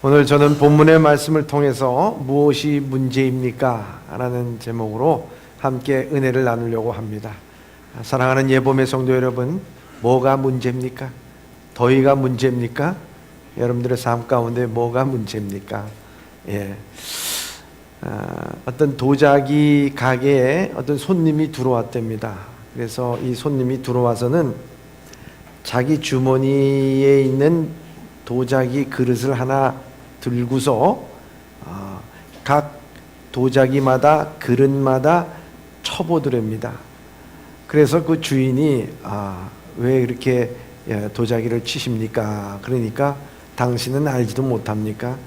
오늘 저는 본문의 말씀을 통해서 무엇이 문제입니까? 라는 제목으로 함께 은혜를 나누려고 합니다. 사랑하는 예봄의 성도 여러분, 뭐가 문제입니까? 더위가 문제입니까? 여러분들의 삶 가운데 뭐가 문제입니까? 어떤 도자기 가게에 어떤 손님이 들어왔답니다. 그래서 이 손님이 들어와서는 자기 주머니에 있는 도자기 그릇을 하나 들고서 각 도자기마다 그릇마다 쳐보더랍니다. 그래서 그 주인이 왜 이렇게 도자기를 치십니까? 그러니까 당신은 알지도 못합니까?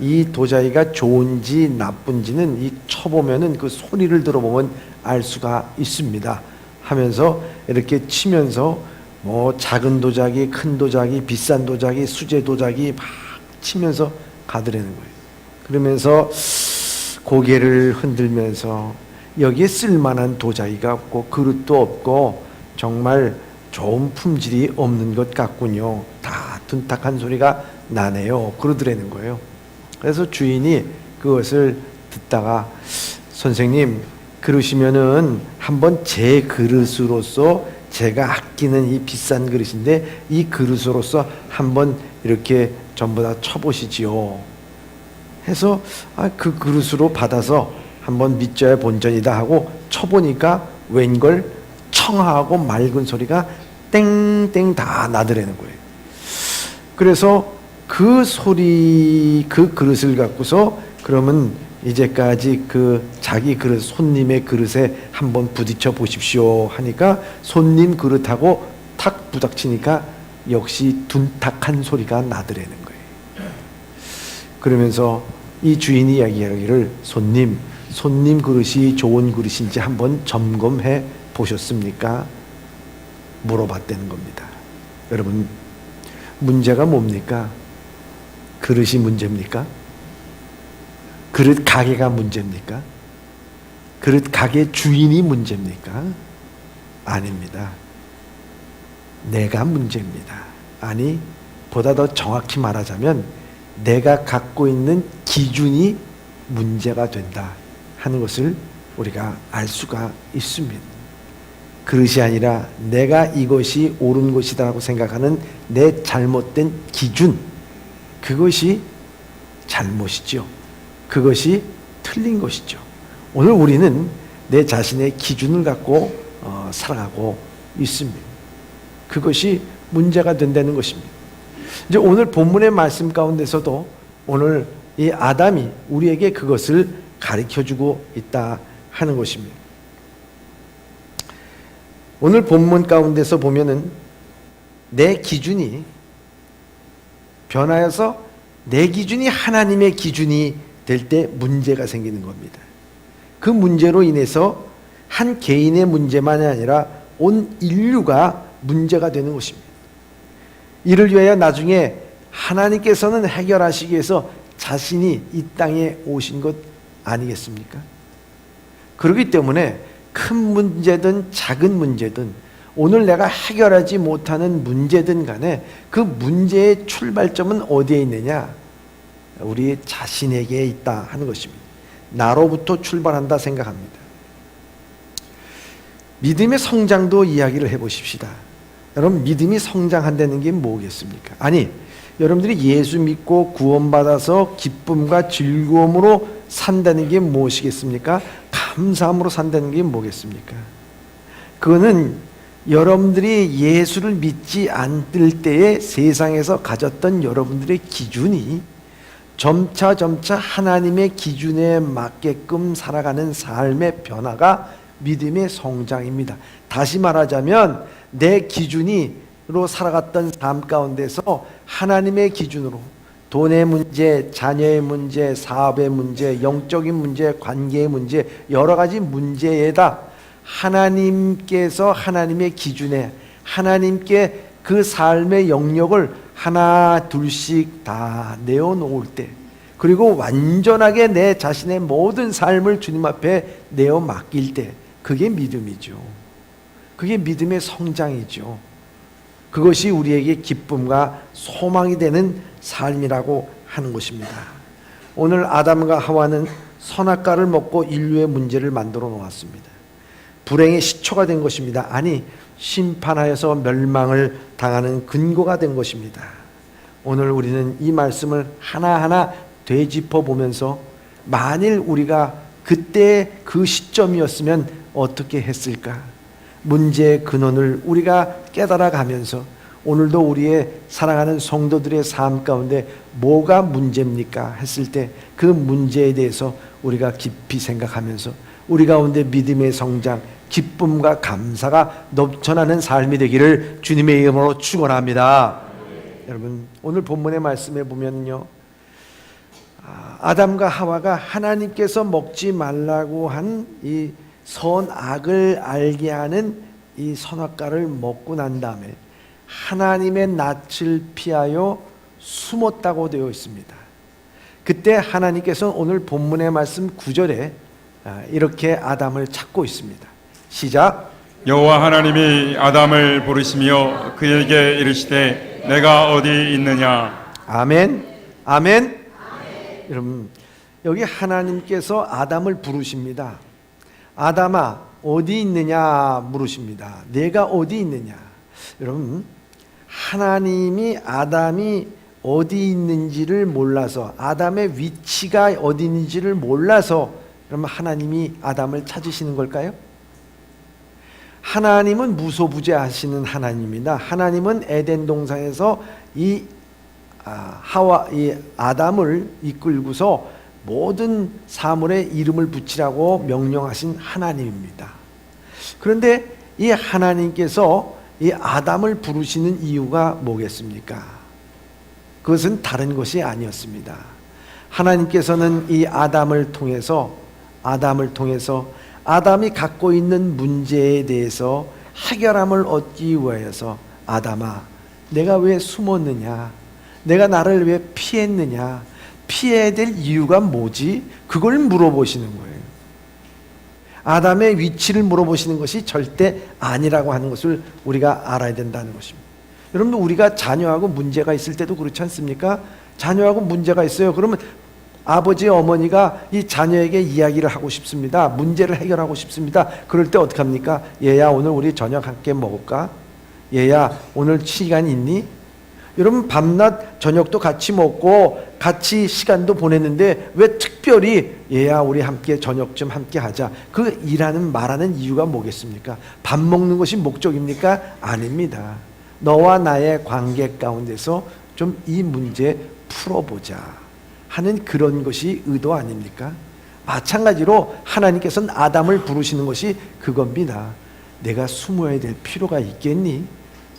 이 도자기가 좋은지 나쁜지는 이 쳐보면은 그 소리를 들어보면 알 수가 있습니다. 하면서 이렇게 치면서 뭐 작은 도자기, 큰 도자기, 비싼 도자기, 수제 도자기 막 치면서 가더라는 거예요. 그러면서 고개를 흔들면서 여기에 쓸만한 도자기가 없고 그릇도 없고 정말 좋은 품질이 없는 것 같군요. 다 둔탁한 소리가 나네요. 그러더라는 거예요. 그래서 주인이 그것을 듣다가 선생님, 그러시면은 한번 제 그릇으로서 제가 아끼는 이 비싼 그릇인데 이 그릇으로서 한번 이렇게 전부 다 쳐보시지요. 해서 그 그릇으로 받아서 한번 밑져야 본전이다 하고 쳐보니까 웬걸 청하고 맑은 소리가 땡땡 다 나더라는 거예요. 그래서 그 소리, 그 그릇을 갖고서 그러면 이제까지 그 자기 그릇, 손님의 그릇에 한번 부딪혀 보십시오 하니까 손님 그릇하고 탁 부닥치니까 역시 둔탁한 소리가 나더라는 거예요. 그러면서 이 주인이 이야기하기를 손님 그릇이 좋은 그릇인지 한번 점검해 보셨습니까? 물어봤다는 겁니다. 여러분, 문제가 뭡니까? 그릇이 문제입니까? 그릇 가게가 문제입니까? 그릇 가게 주인이 문제입니까? 아닙니다. 내가 문제입니다. 아니, 보다 더 정확히 말하자면 내가 갖고 있는 기준이 문제가 된다 하는 것을 우리가 알 수가 있습니다. 그릇이 아니라 내가 이것이 옳은 것이다라고 생각하는 내 잘못된 기준, 그것이 잘못이죠. 그것이 틀린 것이죠. 오늘 우리는 내 자신의 기준을 갖고 살아가고 있습니다. 그것이 문제가 된다는 것입니다. 이제 오늘 본문의 말씀 가운데서도 오늘 이 아담이 우리에게 그것을 가르쳐주고 있다 하는 것입니다. 오늘 본문 가운데서 보면은 내 기준이 변하여서 내 기준이 하나님의 기준이 될 때 문제가 생기는 겁니다. 그 문제로 인해서 한 개인의 문제만이 아니라 온 인류가 문제가 되는 것입니다. 이를 위하여 나중에 하나님께서는 해결하시기 위해서 자신이 이 땅에 오신 것 아니겠습니까? 그렇기 때문에 큰 문제든 작은 문제든 오늘 내가 해결하지 못하는 문제든 간에 그 문제의 출발점은 어디에 있느냐? 우리 자신에게 있다 하는 것입니다. 나로부터 출발한다 생각합니다. 믿음의 성장도 이야기를 해보십시다. 여러분, 믿음이 성장한다는 게 뭐겠습니까? 아니, 여러분들이 예수 믿고 구원받아서 기쁨과 즐거움으로 산다는 게 무엇이겠습니까? 감사함으로 산다는 게 뭐겠습니까? 그거는 여러분들이 예수를 믿지 않을 때에 세상에서 가졌던 여러분들의 기준이 점차 하나님의 기준에 맞게끔 살아가는 삶의 변화가 믿음의 성장입니다. 다시 말하자면 내 기준으로 살아갔던 삶 가운데서 하나님의 기준으로 돈의 문제, 자녀의 문제, 사업의 문제, 영적인 문제, 관계의 문제, 여러 가지 문제에다 하나님께서 하나님의 기준에 하나님께 그 삶의 영역을 하나 둘씩 다 내어놓을 때, 그리고 완전하게 내 자신의 모든 삶을 주님 앞에 내어 맡길 때, 그게 믿음이죠. 그게 믿음의 성장이죠. 그것이 우리에게 기쁨과 소망이 되는 삶이라고 하는 것입니다. 오늘 아담과 하와는 선악과를 먹고 인류의 문제를 만들어 놓았습니다. 불행의 시초가 된 것입니다. 아니, 심판하여서 멸망을 당하는 근거가 된 것입니다. 오늘 우리는 이 말씀을 하나하나 되짚어 보면서 만일 우리가 그때 그 시점이었으면 어떻게 했을까? 문제의 근원을 우리가 깨달아 가면서 오늘도 우리의 사랑하는 성도들의 삶 가운데 뭐가 문제입니까? 했을 때 그 문제에 대해서 우리가 깊이 생각하면서 우리 가운데 믿음의 성장, 기쁨과 감사가 넘쳐나는 삶이 되기를 주님의 이름으로 축원합니다. 여러분, 오늘 본문의 말씀에 보면요, 아담과 하와가 하나님께서 먹지 말라고 한 이 선악을 알게 하는 이 선악과를 먹고 난 다음에 하나님의 낯을 피하여 숨었다고 되어 있습니다. 그때 하나님께서 오늘 본문의 말씀 9절에 이렇게 아담을 찾고 있습니다. 시작. 여호와 하나님이 아담을 부르시며 그에게 이르시되 내가 어디 있느냐. 아멘. 아멘. 여러분, 여기 하나님께서 아담을 부르십니다. 아담아, 어디 있느냐 물으십니다. 내가 어디 있느냐. 여러분, 하나님이 아담이 어디 있는지를 몰라서, 아담의 위치가 어디 있는지를 몰라서 그러면 하나님이 아담을 찾으시는 걸까요? 하나님은 무소부재하시는 하나님입니다. 하나님은 에덴 동산에서 이 아담을 이끌고서 모든 사물에 이름을 붙이라고 명령하신 하나님입니다. 그런데 이 하나님께서 이 아담을 부르시는 이유가 뭐겠습니까? 그것은 다른 것이 아니었습니다. 하나님께서는 이 아담을 통해서 아담이 갖고 있는 문제에 대해서 해결함을 얻기 위해서 아담아, 내가 왜 숨었느냐? 내가 나를 왜 피했느냐? 피해야 될 이유가 뭐지? 그걸 물어보시는 거예요. 아담의 위치를 물어보시는 것이 절대 아니라고 하는 것을 우리가 알아야 된다는 것입니다. 여러분, 우리가 자녀하고 문제가 있을 때도 그렇지 않습니까? 자녀하고 문제가 있어요. 그러면 아버지, 어머니가 이 자녀에게 이야기를 하고 싶습니다. 문제를 해결하고 싶습니다. 그럴 때 어떻게 합니까? 얘야, 오늘 우리 저녁 함께 먹을까? 얘야, 오늘 시간 있니? 여러분, 밤낮 저녁도 같이 먹고 같이 시간도 보냈는데 왜 특별히 얘야, 우리 함께 저녁 좀 함께 하자. 그 말하는 이유가 뭐겠습니까? 밥 먹는 것이 목적입니까? 아닙니다. 너와 나의 관계 가운데서 좀 이 문제 풀어보자 하는 그런 것이 의도 아닙니까? 마찬가지로 하나님께서는 아담을 부르시는 것이 그겁니다. 내가 숨어야 될 필요가 있겠니?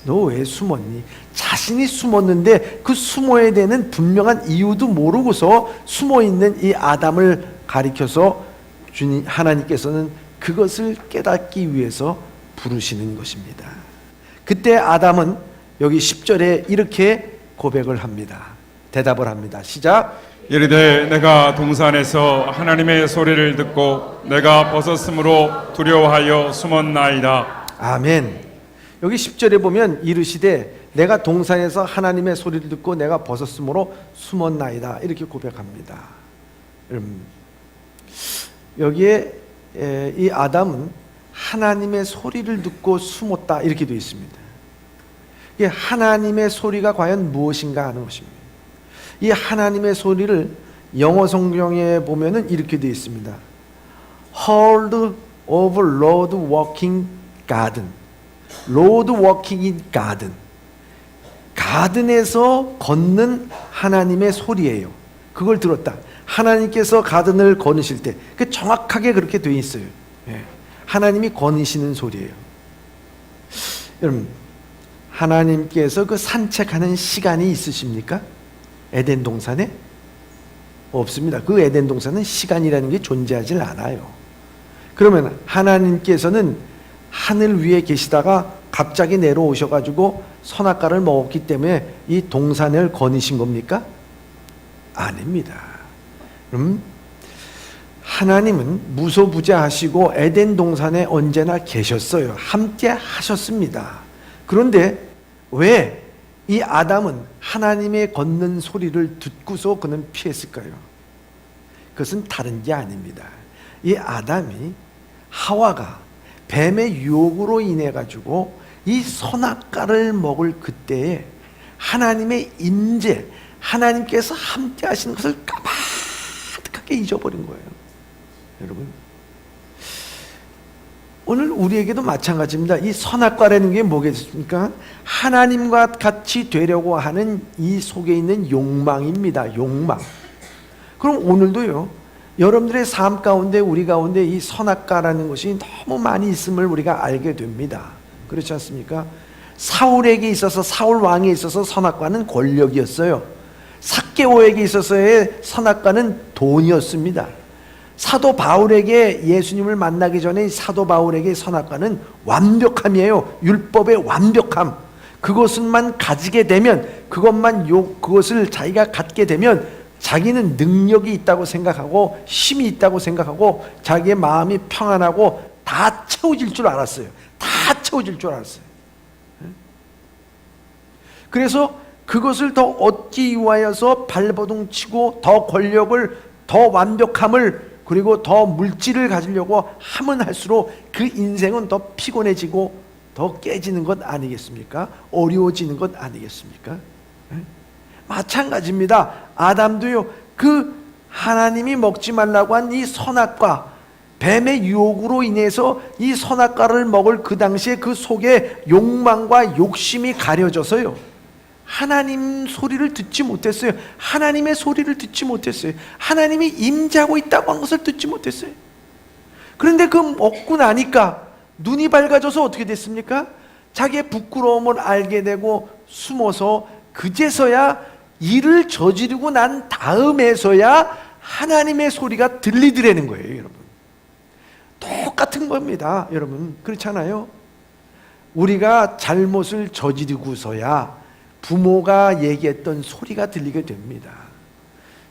너 왜 숨었니? 자신이 숨었는데 그 숨어야 되는 분명한 이유도 모르고서 숨어있는 이 아담을 가리켜서 하나님께서는 그것을 깨닫기 위해서 부르시는 것입니다. 그때 아담은 여기 10절에 이렇게 고백을 합니다. 대답을 합니다. 시작. 이르되 내가 동산에서 하나님의 소리를 듣고 내가 벗었으므로 두려워하여 숨었나이다. 아멘. 여기 10절에 보면 이르시되 내가 동산에서 하나님의 소리를 듣고 내가 벗었으므로 숨었나이다. 이렇게 고백합니다. 여기에 이 아담은 하나님의 소리를 듣고 숨었다 이렇게 되어 있습니다. 이 하나님의 소리가 과연 무엇인가 하는 것입니다. 이 하나님의 소리를 영어 성경에 보면은 이렇게 되어 있습니다. Heard of Lord walking garden. Lord walking in garden. 가든에서 걷는 하나님의 소리예요. 그걸 들었다. 하나님께서 가든을 거느실 때, 그 정확하게 그렇게 되어 있어요. 예. 하나님이 거느시는 소리예요. 여러분, 하나님께서 그 산책하는 시간이 있으십니까? 에덴 동산에? 없습니다. 그 에덴 동산은 시간이라는 게 존재하지 않아요. 그러면 하나님께서는 하늘 위에 계시다가 갑자기 내려오셔가지고 선악과를 먹었기 때문에 이 동산을 거느신 겁니까? 아닙니다. 그럼 하나님은 무소부재하시고 에덴 동산에 언제나 계셨어요. 함께 하셨습니다. 그런데 왜 이 아담은 하나님의 걷는 소리를 듣고서 그는 피했을까요? 그것은 다른 게 아닙니다. 이 아담이 하와가 뱀의 유혹으로 인해 가지고 이 선악과를 먹을 그때에 하나님의 임재, 하나님께서 함께 하시는 것을 까마득하게 잊어버린 거예요. 여러분, 오늘 우리에게도 마찬가지입니다. 이 선악과라는 게 뭐겠습니까? 하나님과 같이 되려고 하는 이 속에 있는 욕망입니다. 욕망. 그럼 오늘도요, 여러분들의 삶 가운데, 우리 가운데 이 선악과라는 것이 너무 많이 있음을 우리가 알게 됩니다. 그렇지 않습니까? 사울에게 있어서, 사울 왕에 있어서 선악과는 권력이었어요. 삭개오에게 있어서의 선악과는 돈이었습니다. 사도 바울에게, 예수님을 만나기 전에 사도 바울에게 선악과는 완벽함이에요. 율법의 완벽함. 그것만 가지게 되면, 그것을 자기가 갖게 되면 자기는 능력이 있다고 생각하고 힘이 있다고 생각하고 자기의 마음이 평안하고 다 채워질 줄 알았어요. 다 채워질 줄 알았어요. 그래서 그것을 더 얻기 위하여서 발버둥 치고 더 권력을, 더 완벽함을, 그리고 더 물질을 가지려고 하면 할수록 그 인생은 더 피곤해지고 더 깨지는 것 아니겠습니까? 어려워지는 것 아니겠습니까? 마찬가지입니다. 아담도요, 그 하나님이 먹지 말라고 한 이 선악과, 뱀의 유혹으로 인해서 이 선악과를 먹을 그 당시에 그 속에 욕망과 욕심이 가려져서요, 하나님 소리를 듣지 못했어요. 하나님의 소리를 듣지 못했어요. 하나님이 임재하고 있다고 한 것을 듣지 못했어요. 그런데 그 먹고 나니까 눈이 밝아져서 어떻게 됐습니까? 자기의 부끄러움을 알게 되고 숨어서 그제서야, 일을 저지르고 난 다음에서야 하나님의 소리가 들리더라는 거예요. 여러분, 똑같은 겁니다. 여러분, 그렇잖아요. 우리가 잘못을 저지르고서야 부모가 얘기했던 소리가 들리게 됩니다.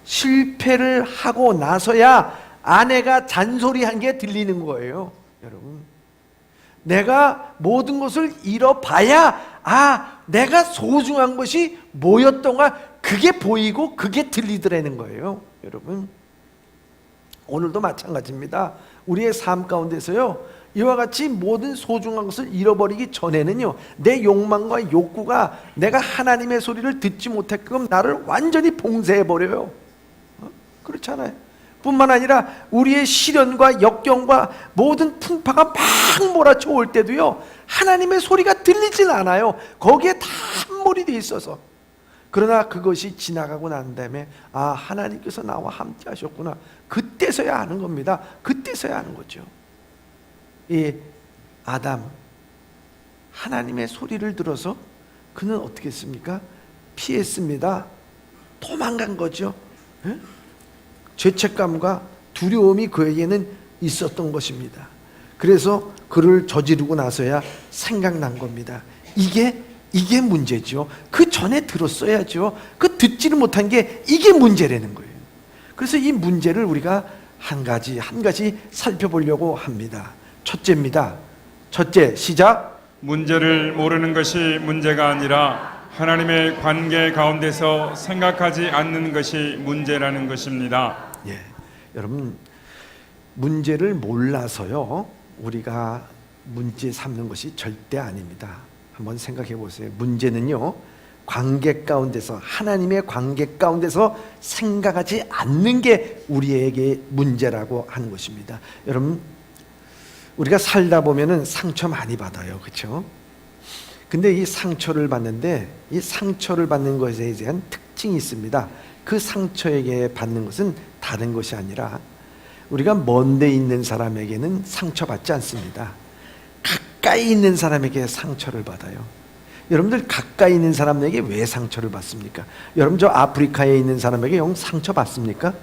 실패를 하고 나서야 아내가 잔소리한 게 들리는 거예요. 여러분, 내가 모든 것을 잃어봐야 내가 소중한 것이 뭐였던가, 그게 보이고 그게 들리더라는 거예요. 여러분, 오늘도 마찬가지입니다. 우리의 삶 가운데서요, 이와 같이 모든 소중한 것을 잃어버리기 전에는요, 내 욕망과 욕구가 내가 하나님의 소리를 듣지 못했게끔 나를 완전히 봉쇄해버려요. 그렇잖아요. 뿐만 아니라 우리의 시련과 역경과 모든 풍파가 막 몰아쳐 올 때도요, 하나님의 소리가 들리진 않아요. 거기에 다 함몰이 돼 있어서. 그러나 그것이 지나가고 난 다음에 하나님께서 나와 함께 하셨구나, 그때서야 아는 겁니다. 그때서야 아는 거죠. 이 아담, 하나님의 소리를 들어서 그는 어떻게 했습니까? 피했습니다. 도망간 거죠. 죄책감과 두려움이 그에게는 있었던 것입니다. 그래서 그를 저지르고 나서야 생각난 겁니다. 이게 문제죠. 그 전에 들었어야죠. 그 듣지를 못한 게 이게 문제라는 거예요. 그래서 이 문제를 우리가 한 가지 살펴보려고 합니다. 첫째입니다. 첫째, 시작. 문제를 모르는 것이 문제가 아니라 하나님의 관계 가운데서 생각하지 않는 것이 문제라는 것입니다. 예, 여러분, 문제를 몰라서요, 우리가 문제 삼는 것이 절대 아닙니다. 한번 생각해 보세요. 문제는요, 관계 가운데서, 하나님의 관계 가운데서 생각하지 않는 게 우리에게 문제라고 하는 것입니다. 여러분, 우리가 살다 보면은 상처 많이 받아요. 그렇죠? 근데 이 상처를 받는데, 이 상처를 받는 것에 대한 특징이 있습니다. 그 상처에게 받는 것은 다른 것이 아니라, 우리가 먼 데 있는 사람에게는 상처받지 않습니다. 가까이 있는 사람에게 상처를 받아요. 여러분들, 가까이 있는 사람에게 왜 상처를 받습니까? 여러분, 저 아프리카에 있는 사람에게 상처 받습니까?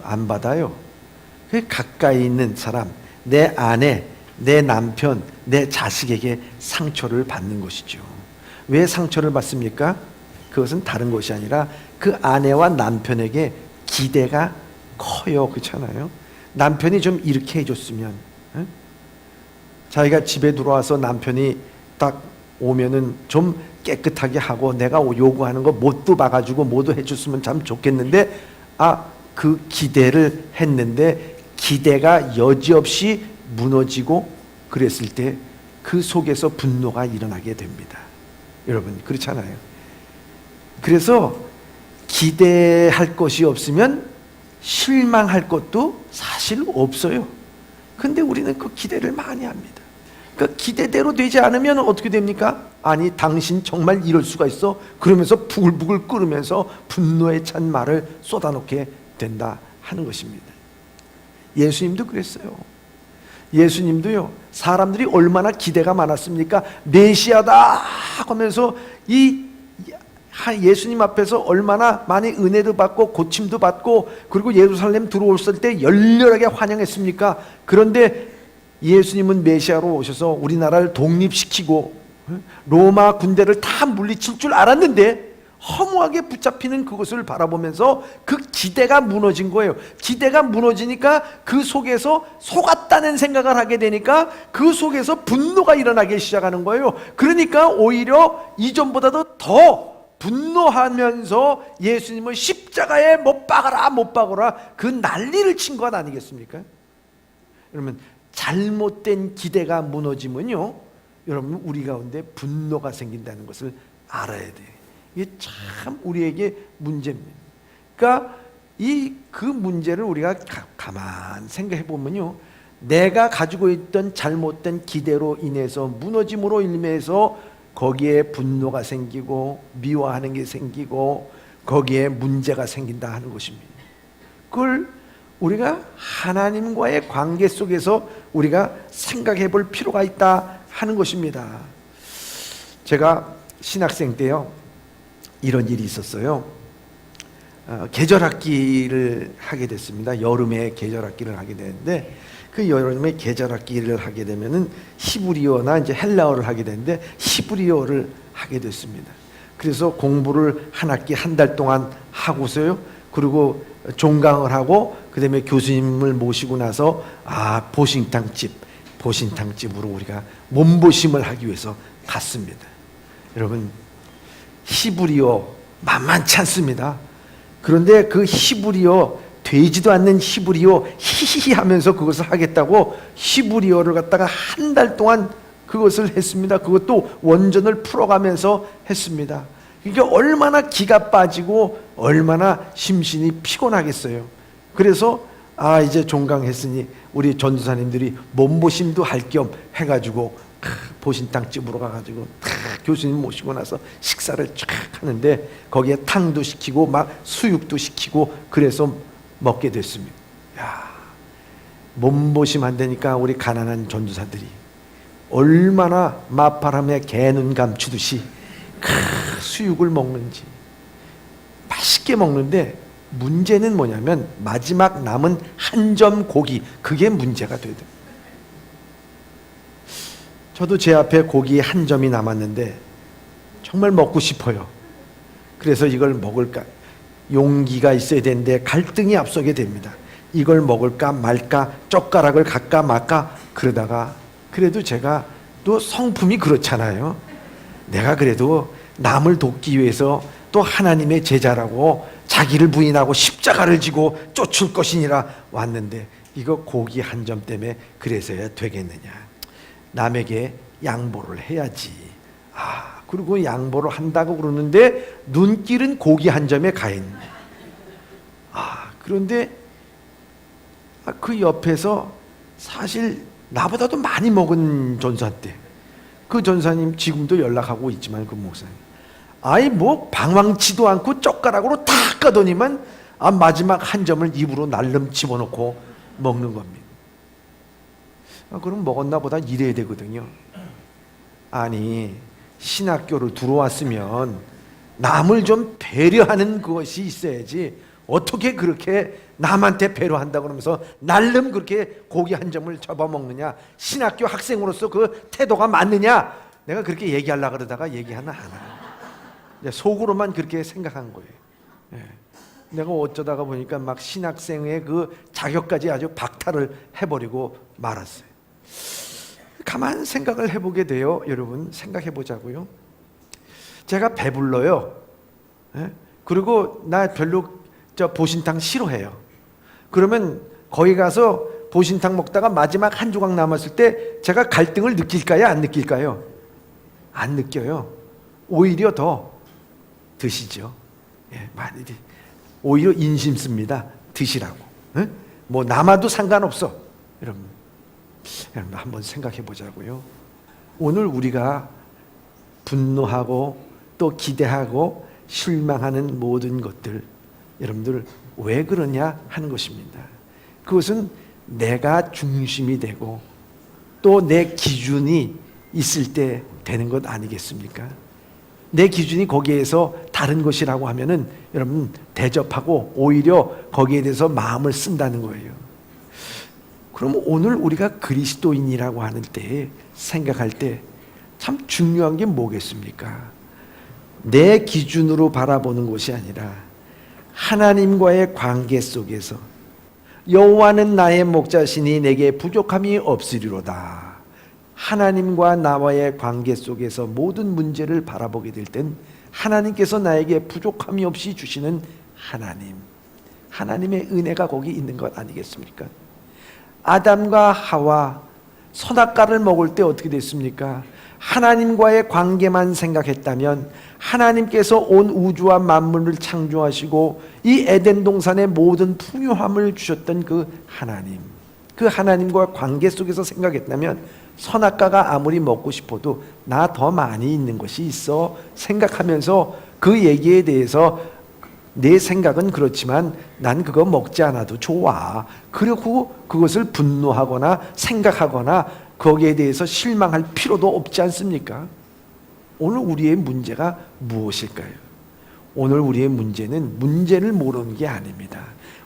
안 받아요. 그 가까이 있는 사람, 내 아내, 내 남편, 내 자식에게 상처를 받는 것이죠. 왜 상처를 받습니까? 그것은 다른 것이 아니라 그 아내와 남편에게 기대가 커요. 그렇잖아요. 남편이 좀 이렇게 해줬으면, 자기가 집에 들어와서 남편이 딱 오면은 좀 깨끗하게 하고 내가 요구하는 거 못도 봐가지고 모두 해줬으면 참 좋겠는데 그 기대를 했는데 기대가 여지없이 무너지고 그랬을 때 그 속에서 분노가 일어나게 됩니다. 여러분 그렇잖아요. 그래서 기대할 것이 없으면 실망할 것도 사실 없어요. 근데 우리는 그 기대를 많이 합니다. 그 기대대로 되지 않으면 어떻게 됩니까? 아니 당신 정말 이럴 수가 있어? 그러면서 부글부글 끓으면서 분노에 찬 말을 쏟아놓게 된다 하는 것입니다. 예수님도 그랬어요. 예수님도요, 사람들이 얼마나 기대가 많았습니까? 메시아다 하면서 예수님 앞에서 얼마나 많이 은혜도 받고 고침도 받고 그리고 예루살렘 들어왔을 때 열렬하게 환영했습니까? 그런데 예수님은 메시아로 오셔서 우리나라를 독립시키고 로마 군대를 다 물리칠 줄 알았는데 허무하게 붙잡히는 그것을 바라보면서 그 기대가 무너진 거예요. 기대가 무너지니까 그 속에서 속았다는 생각을 하게 되니까 그 속에서 분노가 일어나기 시작하는 거예요. 그러니까 오히려 이전보다도 더 분노하면서 예수님을 십자가에 못 박아라 못 박아라 그 난리를 친 것 아니겠습니까? 여러분 잘못된 기대가 무너지면요, 여러분 우리 가운데 분노가 생긴다는 것을 알아야 돼요. 이게 참 우리에게 문제입니다. 그러니까 그 문제를 우리가 가만 생각해 보면요, 내가 가지고 있던 잘못된 기대로 인해서 무너짐으로 인해서 거기에 분노가 생기고 미워하는 게 생기고 거기에 문제가 생긴다 하는 것입니다. 그걸 우리가 하나님과의 관계 속에서 우리가 생각해 볼 필요가 있다 하는 것입니다. 제가 신학생 때요, 이런 일이 있었어요. 계절학기를 하게 됐습니다. 여름에 계절학기를 하게 되는데 그 여름에 계절학기를 하게 되면은 히브리어나 이제 헬라어를 하게 되는데 히브리어를 하게 됐습니다. 그래서 공부를 한 학기 한 달 동안 하고서요. 그리고 종강을 하고 그다음에 교수님을 모시고 나서 보신탕집으로 우리가 몸보심을 하기 위해서 갔습니다. 여러분 히브리어 만만치 않습니다. 그런데 그 히브리어 되지도 않는 히브리어 히히히 하면서 그것을 하겠다고 히브리어를 갖다가 한 달 동안 그것을 했습니다. 그것도 원전을 풀어가면서 했습니다. 그러니까 얼마나 기가 빠지고 얼마나 심신이 피곤하겠어요. 그래서 이제 종강했으니 우리 전도사님들이 몸보심도 할 겸 해가지고 보신탕집으로 가가지고 교수님 모시고 나서 식사를 쫙 하는데 거기에 탕도 시키고 막 수육도 시키고 그래서 먹게 됐습니다. 몸보심 한다니까 우리 가난한 전도사들이 얼마나 맞바람에 개눈 감추듯이 수육을 먹는지 맛있게 먹는데 문제는 뭐냐면 마지막 남은 한 점 고기, 그게 문제가 되더라고요. 저도 제 앞에 고기 한 점이 남았는데 정말 먹고 싶어요. 그래서 이걸 먹을까, 용기가 있어야 되는데 갈등이 앞서게 됩니다. 이걸 먹을까 말까, 젓가락을 갈까 말까 그러다가 그래도 제가 또 성품이 그렇잖아요. 내가 그래도 남을 돕기 위해서 또 하나님의 제자라고 자기를 부인하고 십자가를 지고 쫓을 것이니라 왔는데 이거 고기 한 점 때문에 그래서야 되겠느냐. 남에게 양보를 해야지. 그리고 양보를 한다고 그러는데 눈길은 고기 한 점에 가 있네. 그런데 그 옆에서 사실 나보다도 많이 먹은 전사인데 그 전사님 지금도 연락하고 있지만 그 목사님 뭐 방황치도 않고 젓가락으로 탁 까더니만 마지막 한 점을 입으로 날름 집어넣고 먹는 겁니다. 그럼 먹었나 보다 이래야 되거든요. 아니 신학교를 들어왔으면 남을 좀 배려하는 것이 있어야지 어떻게 그렇게 남한테 배려한다 그러면서 날름 그렇게 고기 한 점을 접어먹느냐. 신학교 학생으로서 그 태도가 맞느냐. 내가 그렇게 얘기하려고 그러다가 얘기하나 하나 속으로만 그렇게 생각한 거예요. 내가 어쩌다가 보니까 막 신학생의 그 자격까지 아주 박탈을 해버리고 말았어요. 가만 생각을 해보게 돼요. 여러분 생각해 보자고요. 제가 배불러요. 예? 그리고 나 별로 보신탕 싫어해요. 그러면 거기 가서 보신탕 먹다가 마지막 한 조각 남았을 때 제가 갈등을 느낄까요? 안 느낄까요? 안 느껴요. 오히려 더 드시죠. 예, 많이 오히려 인심 씁니다. 드시라고. 예? 뭐 남아도 상관없어. 여러분 한번 생각해 보자고요. 오늘 우리가 분노하고 또 기대하고 실망하는 모든 것들, 여러분들 왜 그러냐 하는 것입니다. 그것은 내가 중심이 되고 또 내 기준이 있을 때 되는 것 아니겠습니까? 내 기준이 거기에서 다른 것이라고 하면은 여러분 대접하고 오히려 거기에 대해서 마음을 쓴다는 거예요. 그럼 오늘 우리가 그리스도인이라고 하는 때에 생각할 때 참 중요한 게 뭐겠습니까? 내 기준으로 바라보는 것이 아니라 하나님과의 관계 속에서 여호와는 나의 목자시니 내게 부족함이 없으리로다. 하나님과 나와의 관계 속에서 모든 문제를 바라보게 될 땐 하나님께서 나에게 부족함이 없이 주시는 하나님의 은혜가 거기 있는 것 아니겠습니까? 아담과 하와 선악과를 먹을 때 어떻게 됐습니까? 하나님과의 관계만 생각했다면 하나님께서 온 우주와 만물을 창조하시고 이 에덴 동산의 모든 풍요함을 주셨던 그 하나님과 관계 속에서 생각했다면 선악과가 아무리 먹고 싶어도 나 더 많이 있는 것이 있어 생각하면서 그 얘기에 대해서 내 생각은 그렇지만 난 그거 먹지 않아도 좋아. 그리고 그것을 분노하거나 생각하거나 거기에 대해서 실망할 필요도 없지 않습니까? 오늘 우리의 문제가 무엇일까요? 오늘 우리의 문제는 문제를 모르는 게 아닙니다.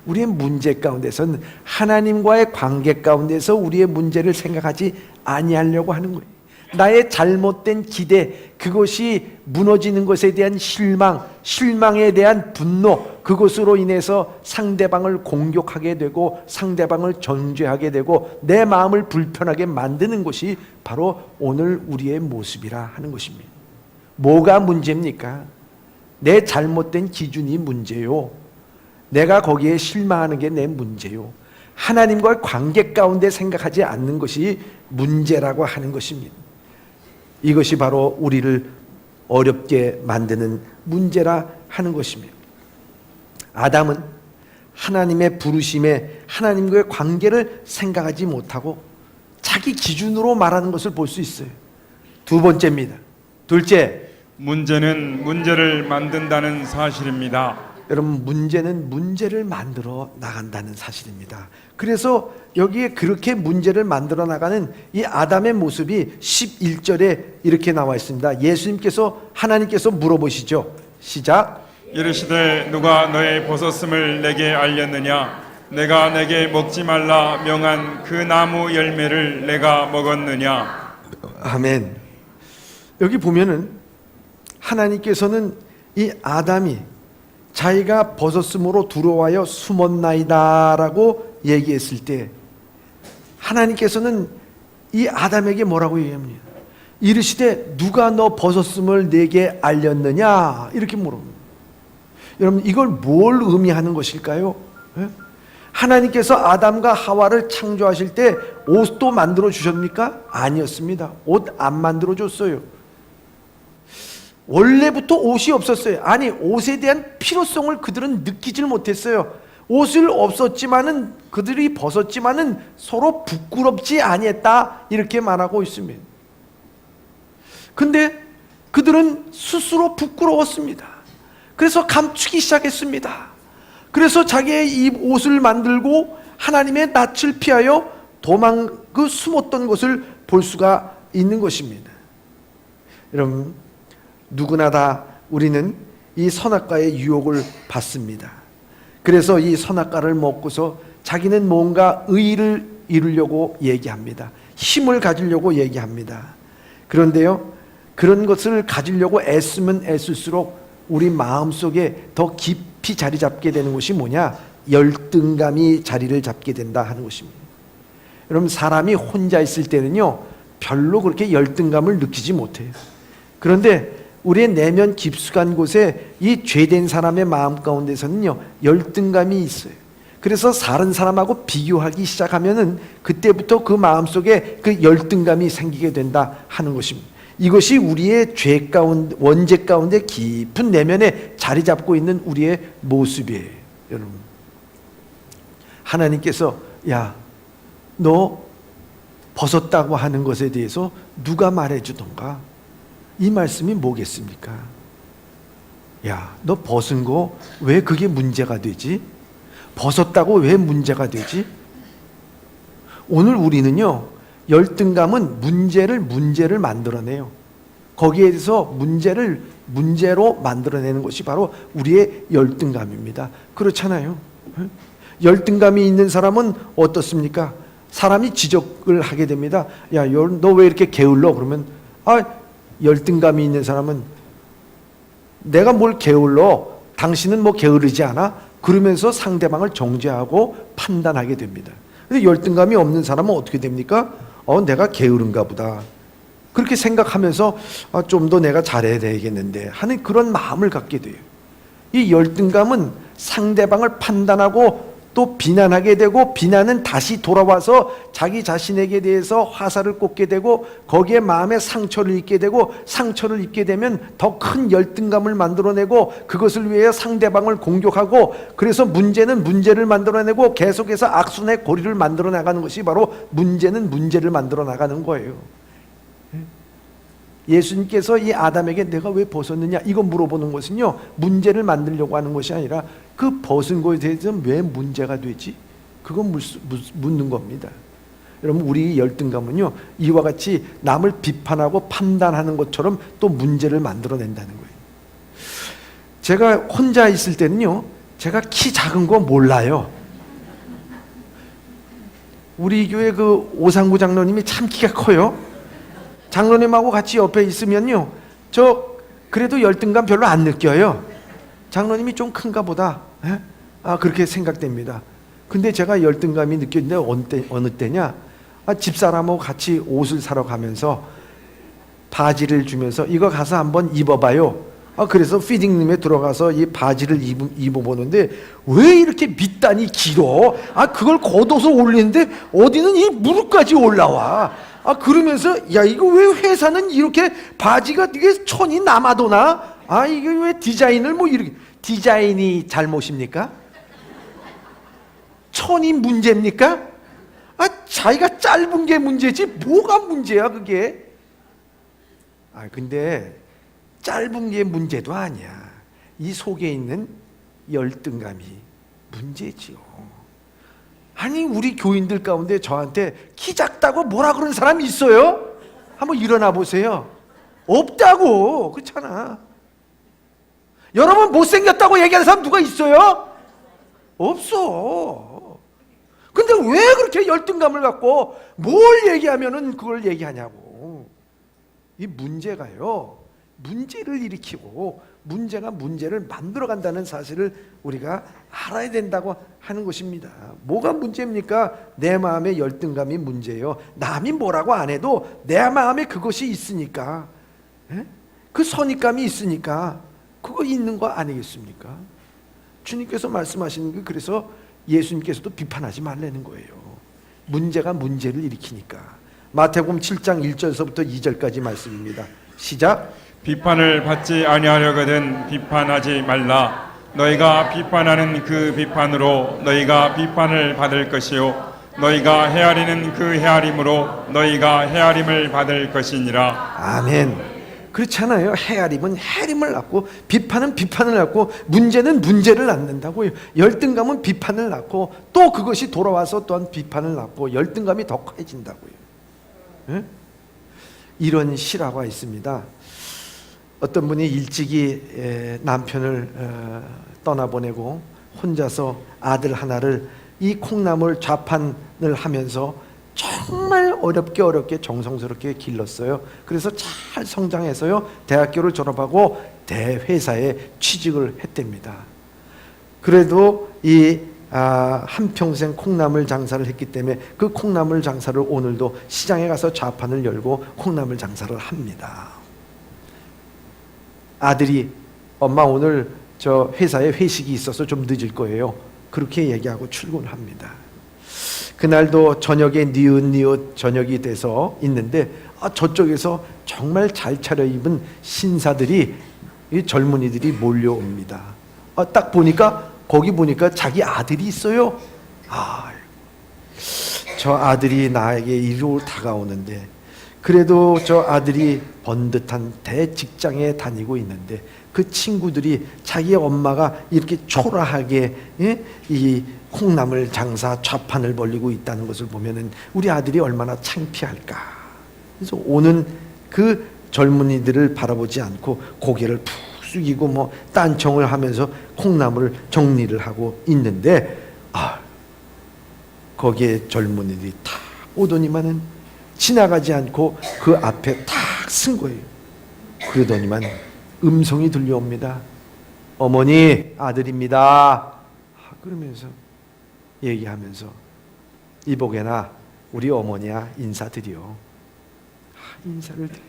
우리의 문제 가운데서는 하나님과의 관계 가운데서 우리의 문제를 생각하지 아니하려고 하는 거예요. 나의 잘못된 기대, 그것이 무너지는 것에 대한 실망에 대한 분노, 그것으로 인해서 상대방을 공격하게 되고 상대방을 정죄하게 되고 내 마음을 불편하게 만드는 것이 바로 오늘 우리의 모습이라 하는 것입니다. 뭐가 문제입니까? 내 잘못된 기준이 문제요. 내가 거기에 실망하는 게 내 문제요. 하나님과의 관계 가운데 생각하지 않는 것이 문제라고 하는 것입니다. 이것이 바로 우리를 어렵게 만드는 문제라 하는 것입니다. 아담은 하나님의 부르심에 하나님과의 관계를 생각하지 못하고 자기 기준으로 말하는 것을 볼 수 있어요. 두 번째입니다. 둘째, 문제는 문제를 만든다는 사실입니다. 여러분 문제는 문제를 만들어 나간다는 사실입니다. 그래서 여기에 그렇게 문제를 만들어 나가는 이 아담의 모습이 11절에 이렇게 나와 있습니다. 하나님께서 물어보시죠. 시작. 이르시되 누가 너의 벗었음을 내게 알렸느냐? 내가 내게 먹지 말라 명한 그 나무 열매를 내가 먹었느냐? 아멘. 여기 보면은 하나님께서는 이 아담이 자기가 벗었음으로 두려워하여 숨었나이다라고 얘기했을 때 하나님께서는 이 아담에게 뭐라고 얘기합니까? 이르시되 누가 너 벗었음을 내게 알렸느냐? 이렇게 물어봅니다. 여러분 이걸 뭘 의미하는 것일까요? 예? 하나님께서 아담과 하와를 창조하실 때 옷도 만들어 주셨습니까? 아니었습니다. 옷 안 만들어 줬어요. 원래부터 옷이 없었어요. 아니 옷에 대한 필요성을 그들은 느끼질 못했어요. 옷을 없었지만은 그들이 벗었지만은 서로 부끄럽지 아니했다 이렇게 말하고 있습니다. 근데 그들은 스스로 부끄러웠습니다. 그래서 감추기 시작했습니다. 그래서 자기의 이 옷을 만들고 하나님의 낯을 피하여 숨었던 것을 볼 수가 있는 것입니다. 여러분 누구나 다 우리는 이 선악과의 유혹을 받습니다. 그래서 이 선악과를 먹고서 자기는 뭔가 의의를 이루려고 얘기합니다. 힘을 가지려고 얘기합니다. 그런데요, 그런 것을 가지려고 애쓰면 애쓸수록 우리 마음속에 더 깊이 자리 잡게 되는 것이 뭐냐? 열등감이 자리를 잡게 된다 하는 것입니다. 여러분 사람이 혼자 있을 때는요, 별로 그렇게 열등감을 느끼지 못해요. 그런데 우리의 내면 깊숙한 곳에 이 죄된 사람의 마음 가운데서는요, 열등감이 있어요. 그래서 다른 사람하고 비교하기 시작하면은 그때부터 그 마음속에 그 열등감이 생기게 된다 하는 것입니다. 이것이 우리의 죄 가운데, 원죄 가운데 깊은 내면에 자리 잡고 있는 우리의 모습이에요. 여러분, 하나님께서 야, 너 벗었다고 하는 것에 대해서 누가 말해주던가, 이 말씀이 뭐겠습니까? 야, 너 벗은 거 왜 그게 문제가 되지? 벗었다고 왜 문제가 되지? 오늘 우리는요, 열등감은 문제를 만들어내요. 거기에 대해서 문제로 만들어내는 것이 바로 우리의 열등감입니다. 그렇잖아요. 열등감이 있는 사람은 어떻습니까? 사람이 지적을 하게 됩니다. 야, 너 왜 이렇게 게을러? 그러면 열등감이 있는 사람은 내가 뭘 게을러? 당신은 뭐 게으르지 않아? 그러면서 상대방을 정죄하고 판단하게 됩니다. 근데 열등감이 없는 사람은 어떻게 됩니까? 내가 게으른가 보다. 그렇게 생각하면서 좀 더 내가 잘해야 되겠는데 하는 그런 마음을 갖게 돼요. 이 열등감은 상대방을 판단하고 또 비난하게 되고, 비난은 다시 돌아와서 자기 자신에게 대해서 화살을 꽂게 되고, 거기에 마음에 상처를 입게 되고, 상처를 입게 되면 더 큰 열등감을 만들어내고, 그것을 위해 상대방을 공격하고, 그래서 문제는 문제를 만들어내고 계속해서 악순환의 고리를 만들어 나가는 것이 바로 문제는 문제를 만들어 나가는 거예요. 예수님께서 이 아담에게 내가 왜 벗었느냐 이거 물어보는 것은요, 문제를 만들려고 하는 것이 아니라 그 벗은 것에 대해서 왜 문제가 되지? 그건 묻는 겁니다. 여러분, 우리 열등감은요, 이와 같이 남을 비판하고 판단하는 것처럼 또 문제를 만들어낸다는 거예요. 제가 혼자 있을 때는요, 제가 키 작은 거 몰라요. 우리 교회 그 오상구 장로님이 참 키가 커요. 장로님하고 같이 옆에 있으면요, 그래도 열등감 별로 안 느껴요. 장로님이 좀 큰가 보다. 그렇게 생각됩니다. 근데 제가 열등감이 느껴지는데 어느 때냐? 집사람하고 같이 옷을 사러 가면서 바지를 주면서 이거 가서 한번 입어봐요. 그래서 피딩룸에 들어가서 이 바지를 입어보는데 왜 이렇게 밑단이 길어? 그걸 걷어서 올리는데 어디는 이 무릎까지 올라와. 그러면서 야, 이거 왜 회사는 이렇게 바지가 이게 천이 남아도나? 이게 왜 디자인을 뭐 이렇게, 디자인이 잘못입니까? 천이 문제입니까? 자기가 짧은 게 문제지 뭐가 문제야 그게? 근데 짧은 게 문제도 아니야. 이 속에 있는 열등감이 문제지요. 우리 교인들 가운데 저한테 키 작다고 뭐라 그러는 사람이 있어요? 한번 일어나 보세요. 없다고. 그렇잖아. 여러분, 못생겼다고 얘기하는 사람 누가 있어요? 없어. 근데 왜 그렇게 열등감을 갖고 뭘 얘기하면은 그걸 얘기하냐고. 이 문제가요, 문제를 일으키고 문제가 문제를 만들어간다는 사실을 우리가 알아야 된다고 하는 것입니다. 뭐가 문제입니까? 내 마음의 열등감이 문제예요. 남이 뭐라고 안 해도 내 마음에 그것이 있으니까, 그 선입감이 있으니까 그거 있는 거 아니겠습니까? 주님께서 말씀하시는 게, 그래서 예수님께서도 비판하지 말라는 거예요. 문제가 문제를 일으키니까. 마태복음 7장 1절서부터 2절까지 말씀입니다. 시작. 비판을 받지 아니하려거든 비판하지 말라. 너희가 비판하는 그 비판으로 너희가 비판을 받을 것이요, 너희가 헤아리는 그 헤아림으로 너희가 헤아림을 받을 것이니라. 아멘. 그렇잖아요. 헤아림은 헤아림을 낳고, 비판은 비판을 낳고, 문제는 문제를 낳는다고요. 열등감은 비판을 낳고, 또 그것이 돌아와서 또한 비판을 낳고, 열등감이 더 커진다고요. 이런 실화가 있습니다. 어떤 분이 일찍이 남편을 떠나보내고 혼자서 아들 하나를 이 콩나물 좌판을 하면서 정말 어렵게 정성스럽게 길렀어요. 그래서 잘 성장해서요, 대학교를 졸업하고 대회사에 취직을 했답니다. 그래도 이 한평생 콩나물 장사를 했기 때문에 그 콩나물 장사를 오늘도 시장에 가서 좌판을 열고 콩나물 장사를 합니다. 아들이 엄마 오늘 저 회사에 회식이 있어서 좀 늦을 거예요. 그렇게 얘기하고 출근합니다. 그날도 저녁에 니읒니읒 저녁이 돼서 있는데 저쪽에서 정말 잘 차려입은 신사들이 이 젊은이들이 몰려옵니다. 딱 보니까 거기 보니까 자기 아들이 있어요. 저 아들이 나에게 이리로 다가오는데 그래도 저 아들이 번듯한 대직장에 다니고 있는데 그 친구들이 자기 엄마가 이렇게 초라하게 이 콩나물 장사 좌판을 벌리고 있다는 것을 보면은 우리 아들이 얼마나 창피할까. 그래서 오는 그 젊은이들을 바라보지 않고 고개를 푹 숙이고 뭐 딴청을 하면서 콩나물을 정리를 하고 있는데 거기에 젊은이들이 다 오더니만은 지나가지 않고 그 앞에 탁 쓴 거예요. 그러더니만 음성이 들려옵니다. 어머니, 아들입니다. 그러면서 얘기하면서 이복에나 우리 어머니야 인사드려. 인사를 드려.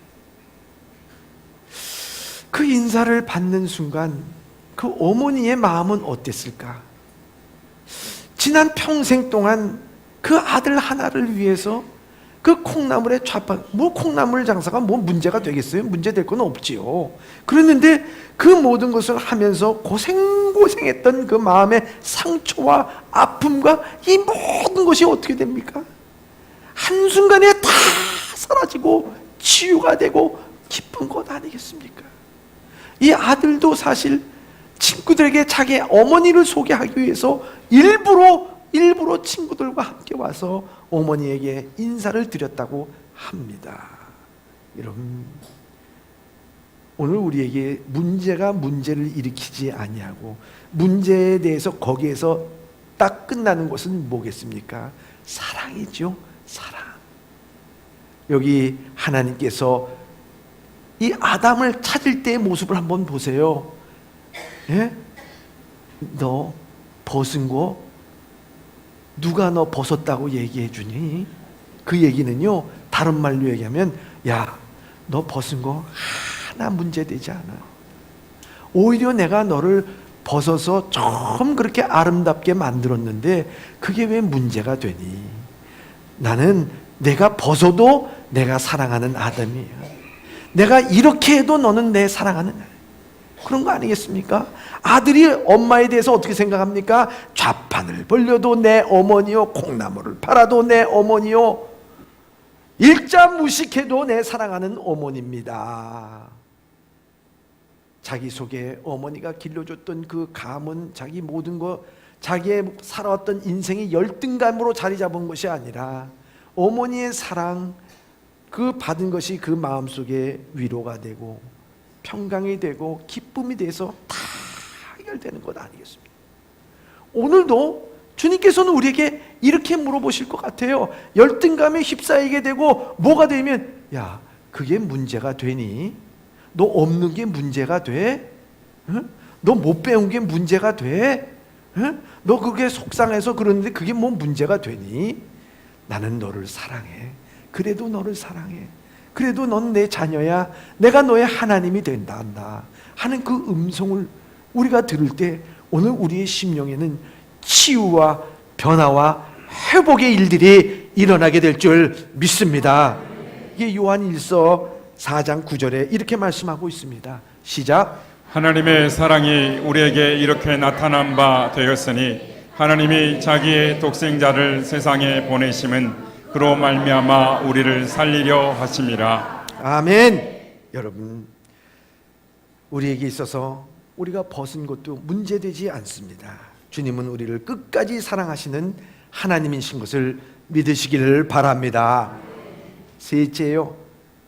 그 인사를 받는 순간 그 어머니의 마음은 어땠을까? 지난 평생 동안 그 아들 하나를 위해서 그 콩나물의 좌판, 뭐 콩나물 장사가 뭐 문제가 되겠어요? 문제 될 건 없지요. 그랬는데 그 모든 것을 하면서 고생했던 그 마음의 상처와 아픔과 이 모든 것이 어떻게 됩니까? 한순간에 다 사라지고 치유가 되고 기쁜 것 아니겠습니까? 이 아들도 사실 친구들에게 자기 어머니를 소개하기 위해서 일부러 친구들과 함께 와서 어머니에게 인사를 드렸다고 합니다. 여러분, 오늘 우리에게 문제가 문제를 일으키지 아니하고 문제에 대해서 거기에서 딱 끝나는 것은 뭐겠습니까? 사랑이죠. 사랑. 여기 하나님께서 이 아담을 찾을 때의 모습을 한번 보세요. 예? 너 벗은 거 누가 너 벗었다고 얘기해 주니? 그 얘기는요, 다른 말로 얘기하면 야, 너 벗은 거 하나 문제되지 않아. 오히려 내가 너를 벗어서 좀 그렇게 아름답게 만들었는데 그게 왜 문제가 되니? 나는 내가 벗어도 내가 사랑하는 아담이야. 내가 이렇게 해도 너는 내 사랑하는 아담이야. 그런 거 아니겠습니까? 아들이 엄마에 대해서 어떻게 생각합니까? 좌판을 벌려도 내 어머니요, 콩나물을 팔아도 내 어머니요, 일자무식해도 내 사랑하는 어머니입니다. 자기 속에 어머니가 길러줬던 그 감은 자기 모든 것, 자기의 살아왔던 인생의 열등감으로 자리 잡은 것이 아니라 어머니의 사랑, 그 받은 것이 그 마음속에 위로가 되고 평강이 되고 기쁨이 돼서 다 해결되는 것 아니겠습니까? 오늘도 주님께서는 우리에게 이렇게 물어보실 것 같아요. 열등감에 휩싸이게 되고 뭐가 되면 야, 그게 문제가 되니? 너 없는 게 문제가 돼? 응? 너 못 배운 게 문제가 돼? 응? 너 그게 속상해서 그러는데 그게 뭐 문제가 되니? 나는 너를 사랑해. 그래도 너를 사랑해. 그래도 넌 내 자녀야. 내가 너의 하나님이 된다 한다 하는 그 음성을 우리가 들을 때 오늘 우리의 심령에는 치유와 변화와 회복의 일들이 일어나게 될 줄 믿습니다. 이게 요한 1서 4장 9절에 이렇게 말씀하고 있습니다. 시작. 하나님의 사랑이 우리에게 이렇게 나타난 바 되었으니 하나님이 자기의 독생자를 세상에 보내심은 그로 말미암아 우리를 살리려 하심이라. 아멘. 여러분, 우리에게 있어서 우리가 벗은 것도 문제되지 않습니다. 주님은 우리를 끝까지 사랑하시는 하나님이신 것을 믿으시기를 바랍니다. 셋째요,